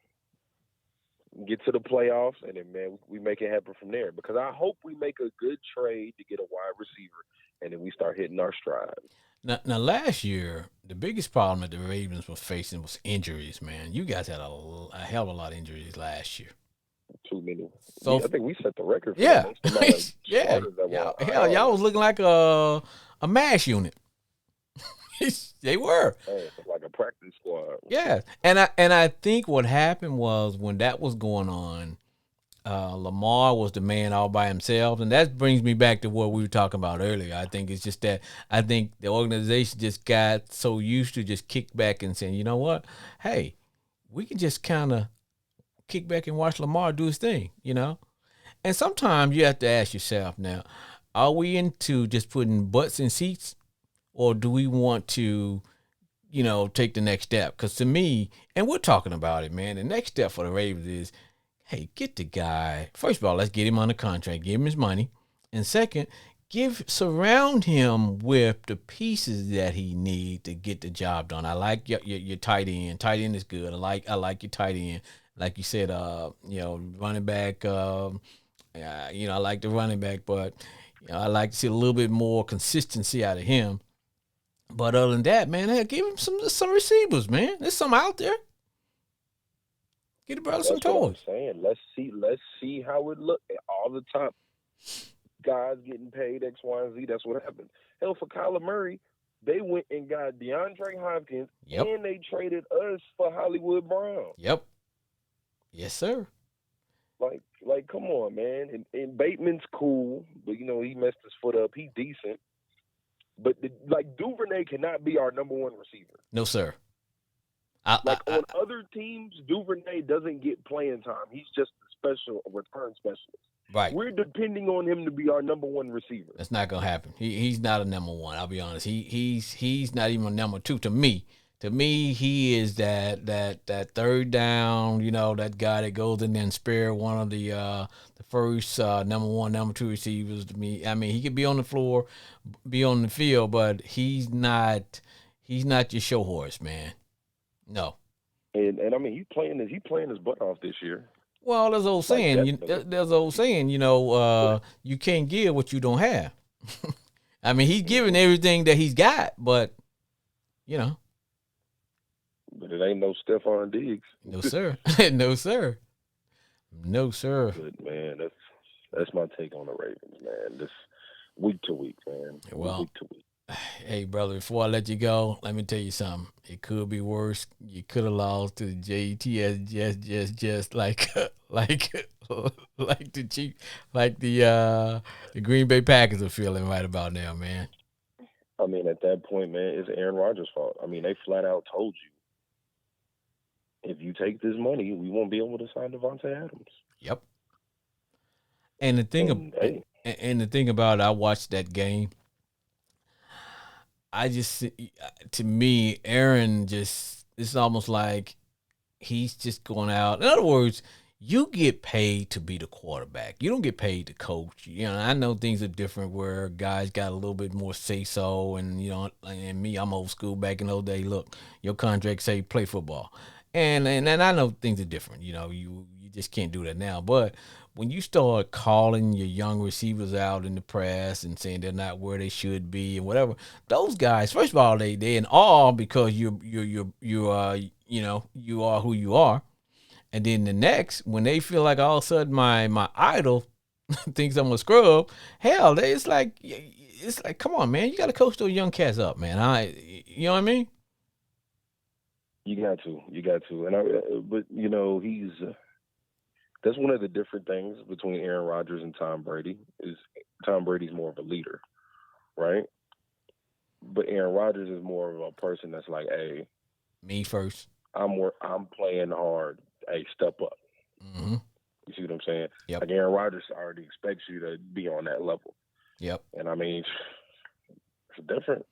get to the playoffs, and then, man, we make it happen from there. Because I hope we make a good trade to get a wide receiver, and then we start hitting our stride. Now, last year, the biggest problem that the Ravens were facing was injuries, man. You guys had a hell of a lot of injuries last year. Too many. So I think we set the record for yeah. the most amount of Yeah. starters that were Hell, y'all was looking like a MASH unit. They were. like a practice squad. Yeah. And I think what happened was when that was going on, Lamar was the man all by himself, and that brings me back to what we were talking about earlier. I think it's just that I think the organization just got so used to just kick back and saying, you know what, hey, we can just kind of kick back and watch Lamar do his thing, And sometimes you have to ask yourself, now, are we into just putting butts in seats, or do we want to, take the next step? Because to me, and we're talking about it, man, the next step for the Ravens is, hey, get the guy. First of all, let's get him on the contract, give him his money. And second, surround him with the pieces that he needs to get the job done. I like your tight end. Tight end is good. I like your tight end. Like you said, running back. I like the running back, but I like to see a little bit more consistency out of him. But other than that, man, hey, give him some receivers, man. There's some out there. Get the brother some toys. That's what I'm saying. Let's see how it looks. All the time, guys getting paid X, Y, and Z. That's what happened. Hell, for Kyler Murray, they went and got DeAndre Hopkins, and they traded us for Hollywood Brown. Yep. Yes, sir. Like, come on, man. And Bateman's cool, but he messed his foot up. He's decent, but Duvernay cannot be our number 1 receiver. No, sir. On other teams, Duvernay doesn't get playing time. He's just a return specialist. Right. We're depending on him to be our number 1 receiver. That's not gonna happen. He's not a number 1. I'll be honest. He's not even a number 2 to me. To me, he is that third down. That guy that goes in there and spare one of the first number 1, number 2 receivers. To me, I mean, he could be on the floor, be on the field, but he's not your show horse, man. No. And I mean, he's playing his butt off this year. Well, there's an old saying. There's an old saying. You can't give what you don't have. I mean, he's giving everything that he's got, but But it ain't no Stephon Diggs. No, sir. No, sir. No, sir. Good, man. That's my take on the Ravens, man. This week to week, man. Well, week to week. Hey, brother, before I let you go, let me tell you something. It could be worse. You could have lost to the JTS just like the Chief, the Green Bay Packers are feeling right about now, man. I mean, at that point, man, it's Aaron Rodgers' fault. I mean, they flat out told you, if you take this money, we won't be able to sign Devontae Adams. Yep. And the thing about it, I watched that game. To me, Aaron it's almost like he's just going out. In other words, you get paid to be the quarterback. You don't get paid to coach. I know things are different where guys got a little bit more say-so, and, and me, I'm old school back in those days. Look, your contract say play football. And I know things are different. You just can't do that now. But when you start calling your young receivers out in the press and saying they're not where they should be and whatever, those guys, first of all, they in awe because you are who you are. And then the next, when they feel like all of a sudden my idol thinks I'm a scrub, hell, it's like, come on, man, you got to coach those young cats up, man. You know what I mean? you got to, but he's that's one of the different things between Aaron Rodgers and Tom Brady is Tom Brady's more of a leader, right? But Aaron Rodgers is more of a person that's like, hey, Me first. I'm playing hard. Hey, step up. Mm-hmm. You see what I'm saying? Yep. Like Aaron Rodgers already expects you to be on that level. Yep. And I mean, it's different.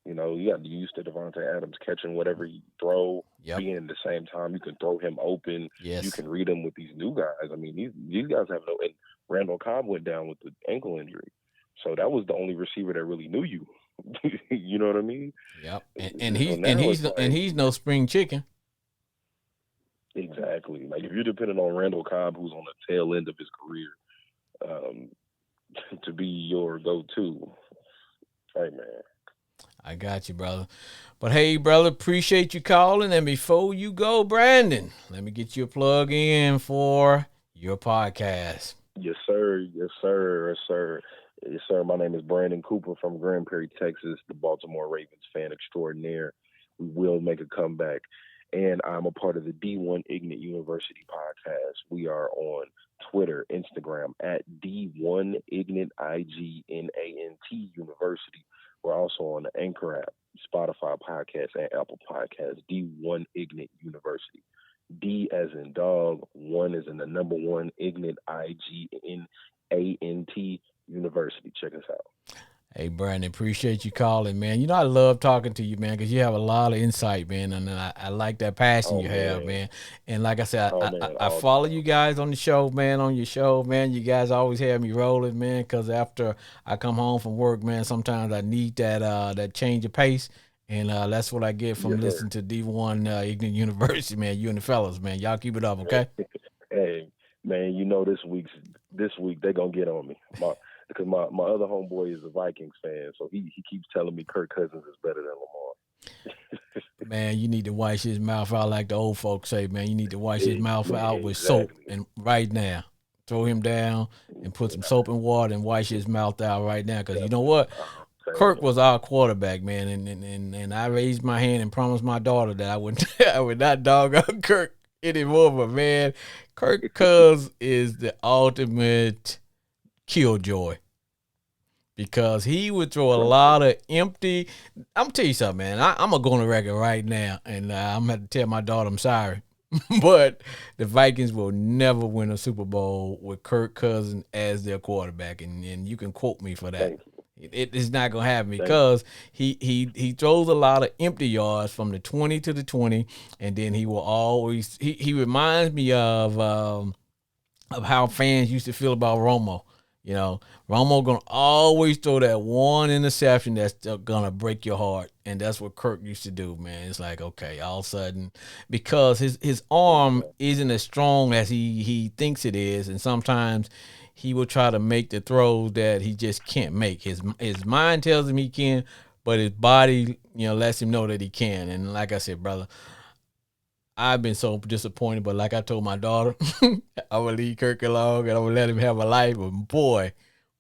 You got used to Devontae Adams catching whatever you throw, Yep. being at the same time you can throw him open. Yes. You can read him with these new guys. I mean, these guys have no. And Randall Cobb went down with the ankle injury, so that was the only receiver that really knew you. You know what I mean? Yep. And So now it's like, he's no spring chicken. Exactly. Like if you're depending on Randall Cobb, who's on the tail end of his career, to be your go-to, hey man. I got you, brother. But hey, brother, appreciate you calling. And before you go, Brandon, let me get you a plug in for your podcast. Yes, sir. Yes, sir. Yes, sir. Yes, sir. My name is Brandon Cooper from Grand Prairie, Texas, the Baltimore Ravens fan extraordinaire. We will make a comeback. And I'm a part of the D1 Ignat University podcast. We are on Twitter, Instagram at D1 Ignat, IGNANT University. We're also on the Anchor app, Spotify podcast, and Apple Podcasts, D1 Ignat University. D as in dog, 1 as in the number 1, Ignat, IGNANT University. Check us out. Hey, Brandon, appreciate you calling, man. I love talking to you, man, because you have a lot of insight, man, and I like that passion you have, man. And like I said, I follow you guys on the show, man, on your show, man. You guys always have me rolling, man, because after I come home from work, man, sometimes I need that change of pace, and that's what I get from listening to D1 Ignat University, man. You and the fellas, man. Y'all keep it up, okay? Hey, man, this week they're going to get on me. Because my other homeboy is a Vikings fan, so he keeps telling me Kirk Cousins is better than Lamar. Man, you need to wash his mouth out like the old folks say, man. You need to wash his mouth out with soap and right now. Throw him down and put some soap and water and wash his mouth out right now. Because you know what? Kirk was our quarterback, man, and I raised my hand and promised my daughter that I would not dog out Kirk anymore. But man, Kirk Cousins is the ultimate killjoy. Because he would throw a lot of empty. I'm gonna tell you something, man. I'm gonna go on the record right now, and I'm gonna have to tell my daughter I'm sorry, but the Vikings will never win a Super Bowl with Kirk Cousins as their quarterback, and you can quote me for that. It is not gonna happen because he throws a lot of empty yards from the 20 to the 20, and then he will always he reminds me of how fans used to feel about Romo. Romo gonna always throw that one interception that's gonna break your heart, and that's what Kirk used to do, man. It's like, okay, all of a sudden, because his arm isn't as strong as he thinks it is, and sometimes he will try to make the throws that he just can't make. His mind tells him he can, but his body, lets him know that he can. And like I said, brother, I've been so disappointed, but like I told my daughter, I will leave Kirk alone and I will let him have a life. But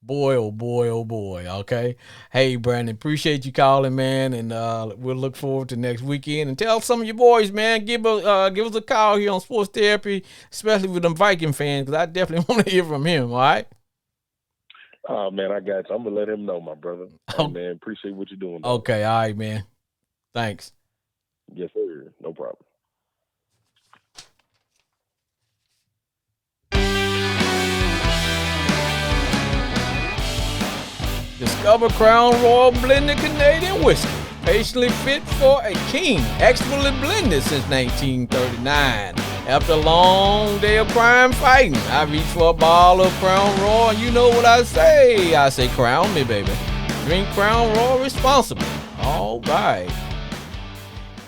boy, oh boy, okay? Hey, Brandon, appreciate you calling, man, and we'll look forward to next weekend. And tell some of your boys, man, give us a call here on Sports Therapy, especially with them Viking fans, because I definitely want to hear from him, all right? Oh, man, I got you. I'm going to let him know, my brother. Hey, man, appreciate what you're doing. Dog. Okay, all right, man. Thanks. Yes, sir. No problem. Discover Crown Royal Blended Canadian Whiskey, patiently fit for a king, expertly blended since 1939. After a long day of crime fighting, I reach for a bottle of Crown Royal, and you know what I say. I say, crown me, baby. Drink Crown Royal responsibly. All right.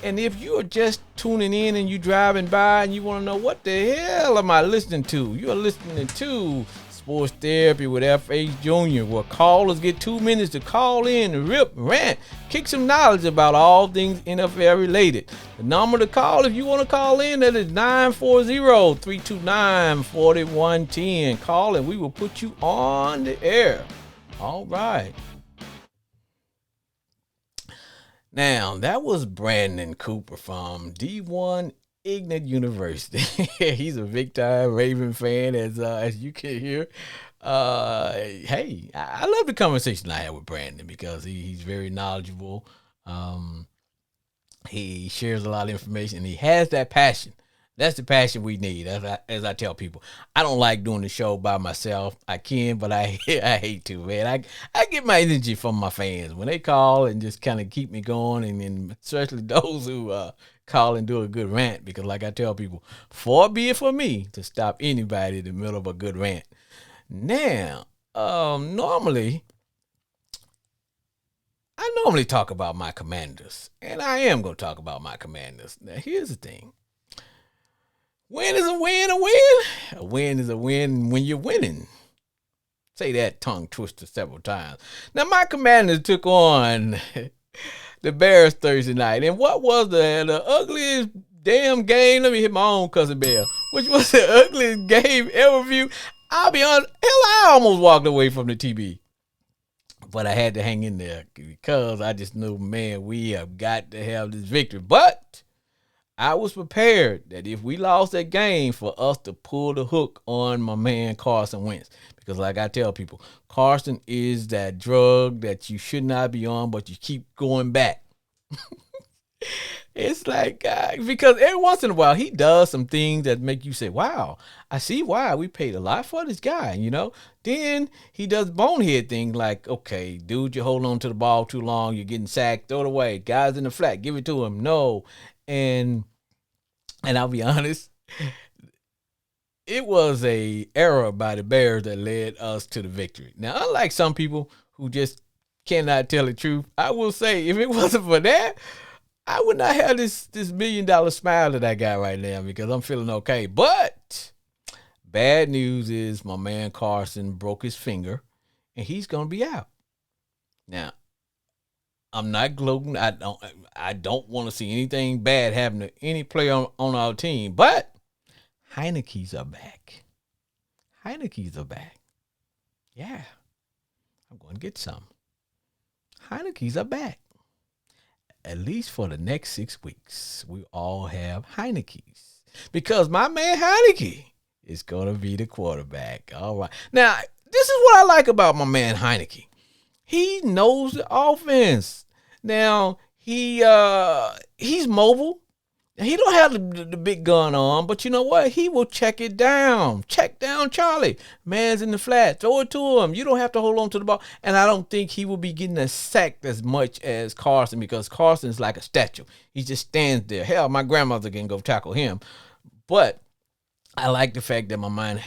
And if you're just tuning in and you're driving by and you want to know what the hell am I listening to, you're listening to Sports Therapy with F.H. Jr., where callers get 2 minutes to call in and rip, rant, kick some knowledge about all things NFL related. The number to call if you want to call in, that is 940-329-4110. Call and we will put you on the air. All right. Now, that was Brandon Cooper from D1 Ignat University. He's a big time Raven fan, as you can hear. Hey, I love the conversation I had with Brandon because he's very knowledgeable. Um, he shares a lot of information and he has that passion. That's the passion we need. As I tell people, I don't like doing the show by myself. I can, but I I hate to, man. I get my energy from my fans when they call and just kind of keep me going, and especially those who call and do a good rant. Because, like I tell people, far be it for me to stop anybody in the middle of a good rant. Now, normally I normally talk about my commanders, and I am going to talk about my commanders. Now, here's the thing: win is a win, a win. A win is a win when you're winning. Say that tongue twister several times. Now, my commanders took on the Bears Thursday night, and what was the ugliest damn game? Let me hit my own cousin Bear, which was the ugliest game ever viewed. I'll be honest, hell, I almost walked away from the TV. But I had to hang in there because I just knew, man, we have got to have this victory. But I was prepared that if we lost that game, for us to pull the hook on my man Carson Wentz. Because like I tell people, Carson is that drug that you should not be on, but you keep going back. It's like, because every once in a while he does some things that make you say, wow, I see why we paid a lot for this guy. Then he does bonehead things like, okay, dude, you're holding on to the ball too long, you're getting sacked, throw it away. Guys in the flat, give it to him. No. And I'll be honest, it was a error by the Bears that led us to the victory. Now, unlike some people who just cannot tell the truth, I will say if it wasn't for that, I would not have this $1 million smile that I got right now because I'm feeling okay. But bad news is my man Carson broke his finger and he's gonna be out. Now, I'm not gloating. I don't want to see anything bad happen to any player on our team. But Heineke's are back. Heineke's are back. Yeah, I'm going to get some. Heineke's are back. At least for the next 6 weeks, we all have Heineke's. Because my man Heineke is going to be the quarterback. All right. Now, this is what I like about my man Heineke. He knows the offense. Now, he's mobile. He don't have the big gun on, but you know what? He will check it down. Check down Charlie. Man's in the flat. Throw it to him. You don't have to hold on to the ball. And I don't think he will be getting sacked as much as Carson because Carson's like a statue. He just stands there. Hell, my grandmother can go tackle him. But I like the fact that my man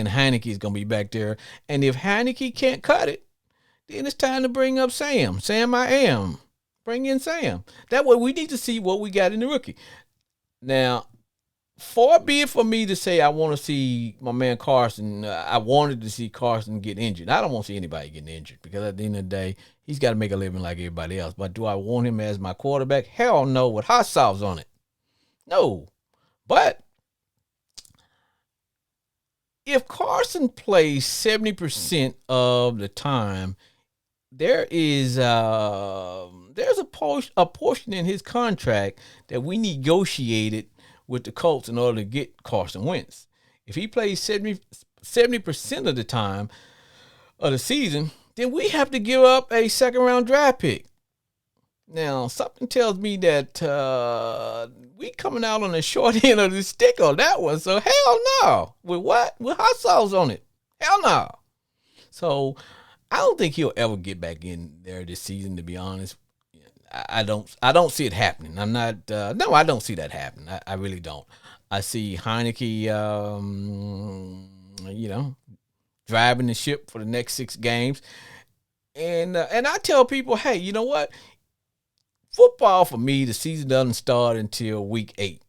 Heineke is going to be back there. And if Heineke can't cut it, then it's time to bring up Sam. Sam I am. Bring in Sam. That way we need to see what we got in the rookie. Now, far be it for me to say I want to see my man Carson. I wanted to see Carson get injured. I don't want to see anybody getting injured because at the end of the day, he's got to make a living like everybody else. But do I want him as my quarterback? Hell no, with hot sauce on it. No. But if Carson plays 70% of the time, there's a portion in his contract that we negotiated with the Colts in order to get Carson Wentz. If he plays 70% of the time of the season, then we have to give up a second-round draft pick. Now, something tells me that we coming out on the short end of the stick on that one. So, hell no. With what? With hot sauce on it. Hell no. So, I don't think he'll ever get back in there this season, to be honest. I don't see it happening. I'm not. No, I don't see that happening. I really don't. I see Heineke, driving the ship for the next 6 games, and I tell people, hey, you know what? Football for me, the season doesn't start until week 8.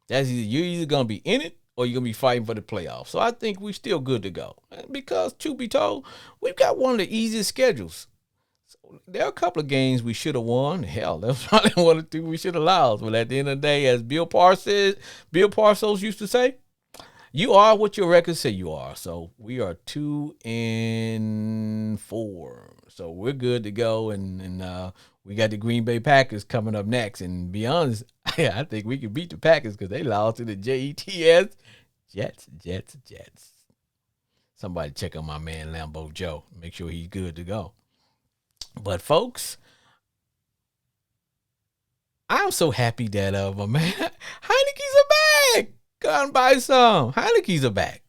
You're either gonna be in it or you're gonna be fighting for the playoffs. So I think we're still good to go. Because truth be told, we've got one of the easiest schedules. There are a couple of games we should have won. Hell, there's probably 1 or 2 we should have lost. But at the end of the day, as Bill Parcells used to say, you are what your records say you are. So we are 2-4. So we're good to go. And we got the Green Bay Packers coming up next. And be honest, I think we can beat the Packers because they lost to the Jets. Jets. Somebody check on my man Lambeau Joe. Make sure he's good to go. But folks, I'm so happy that my man Heineke's are back. Go and buy some. Heineke's are back.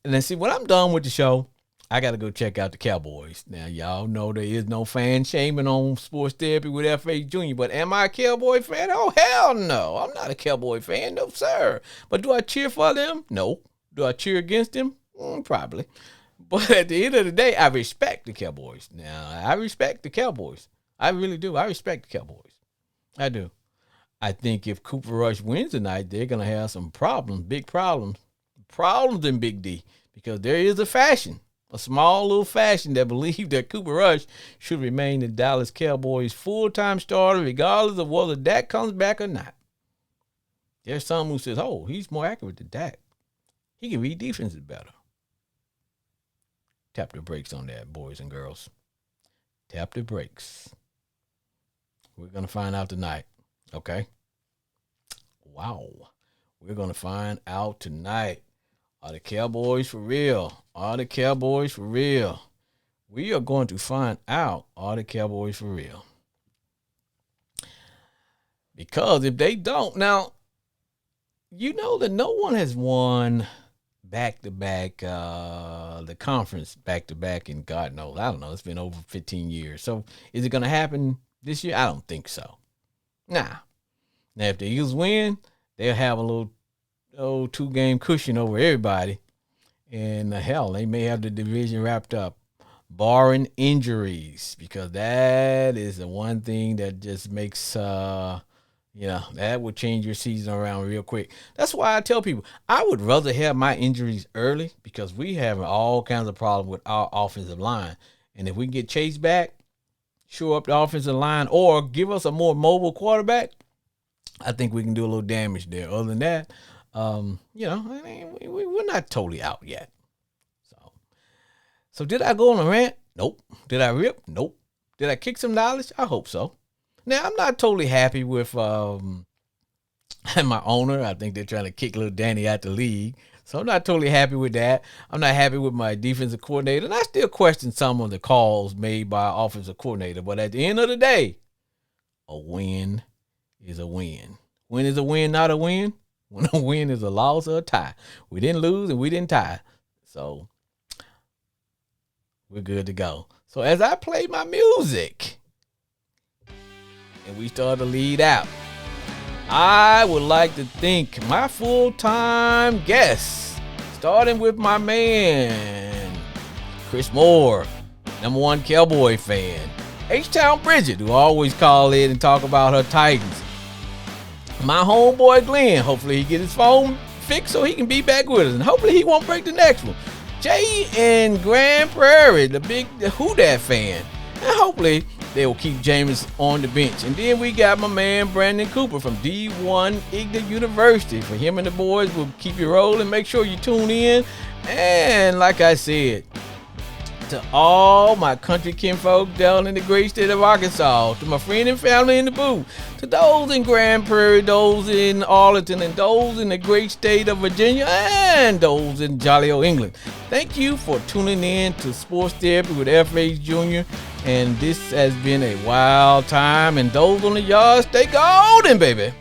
And then see, when I'm done with the show, I got to go check out the Cowboys. Now, y'all know there is no fan shaming on Sports Therapy with F.A. Jr., but am I a Cowboy fan? Oh, hell no. I'm not a Cowboy fan, no, sir. But do I cheer for them? No. Do I cheer against them? Probably. But at the end of the day, I respect the Cowboys. Now, I respect the Cowboys. I really do. I respect the Cowboys. I do. I think if Cooper Rush wins tonight, they're going to have some problems, big problems. Problems in Big D, because there is a small little faction that believe that Cooper Rush should remain the Dallas Cowboys full-time starter regardless of whether Dak comes back or not. There's some who says, oh, he's more accurate than Dak. He can read defenses better. Tap the brakes on that, boys and girls. Tap the brakes. We're going to find out tonight, okay? Wow. We're going to find out tonight. Are the Cowboys for real? Are the Cowboys for real? We are going to find out, are the Cowboys for real? Because if they don't, now, you know that no one has won back-to-back, the conference back-to-back in God knows. I don't know. It's been over 15 years. So is it going to happen this year? I don't think so. Nah. Now, if the Eagles win, they'll have a little 2-game cushion over everybody. And hell, they may have the division wrapped up, barring injuries, because that is the one thing that just makes, that would change your season around real quick. That's why I tell people I would rather have my injuries early, because we have all kinds of problems with our offensive line. And if we can get Chase back, shore up the offensive line, or give us a more mobile quarterback, I think we can do a little damage there. Other than that, we're not totally out yet. So did I go on a rant? Nope. Did I rip? Nope. Did I kick some knowledge? I hope so. Now, I'm not totally happy with my owner. I think they're trying to kick little Danny out the league. So I'm not totally happy with that. I'm not happy with my defensive coordinator. And I still question some of the calls made by our offensive coordinator. But at the end of the day, a win is a win. When is a win not a win? When a win is a loss or a tie. We didn't lose and we didn't tie. So we're good to go. So as I play my music and we start to lead out, I would like to thank my full-time guests, starting with my man, Chris Moore, #1 Cowboy fan. H-Town Bridget, who always call in and talk about her Titans. My homeboy Glenn, hopefully he get his phone fixed so he can be back with us. And hopefully he won't break the next one. Jay in Grand Prairie, the Who Dat fan. And hopefully they will keep Jameis on the bench. And then we got my man Brandon Cooper from D1 Igna University. For him and the boys, will keep you rolling. Make sure you tune in. And like I said, to all my country kinfolk down in the great state of Arkansas, to my friend and family in the booth, to those in Grand Prairie, those in Arlington, and those in the great state of Virginia, and those in jolly old England. Thank you for tuning in to Sports Therapy with F.H. Jr. And this has been a wild time. And those on the yard, stay golden, baby.